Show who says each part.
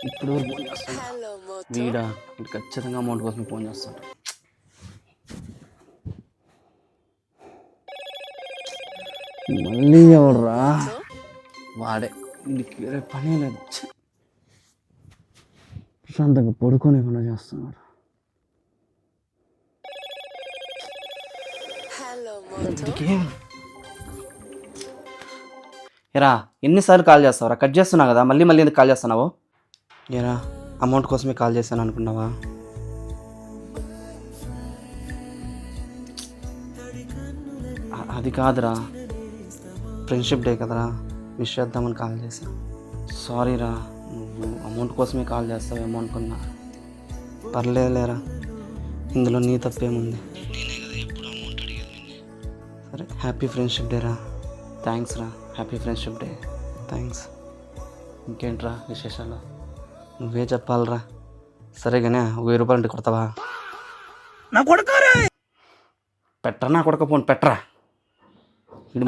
Speaker 1: ఇప్పుడు ఫోన్ చేస్తాడు వీడా వీడు ఖచ్చితంగా అమౌంట్ కోసం ఫోన్ చేస్తాడు. మళ్ళీ ఎవర్రా వాడే, ఇంటికి వేరే పని లేదు. ప్రశాంతంగా పడుకోనికుండా చేస్తున్నాడు. ఎరా ఎన్నిసార్లు కాల్ చేస్తావురా? కట్ చేస్తున్నావు కదా, మళ్ళీ మళ్ళీ ఎందుకు కాల్ చేస్తున్నావు? ఎరా అమౌంట్ కోసమే కాల్ చేశాను అనుకున్నావా? అది కాదురా, ఫ్రెండ్షిప్ డే కదరా, విష్ చేద్దామని కాల్ చేశా. సారీరా, నువ్వు అమౌంట్ కోసమే కాల్ చేస్తావేమో అనుకున్నా. పర్లేదులేరా, ఇందులో నీ తప్పేముంది. సరే, హ్యాపీ ఫ్రెండ్షిప్ డే రా. థ్యాంక్స్ రా, హ్యాపీ ఫ్రెండ్షిప్ డే. థ్యాంక్స్. ఇంకేంట్రా విశేషాలు? నువ్వే చెప్పాలరా. సరే కానీ 1000 రూపాయలు అంటే కొడతావా? నా కొడుకు పెట్టరా, నా కొడుకు ఫోన్ పెట్టరా. ఇది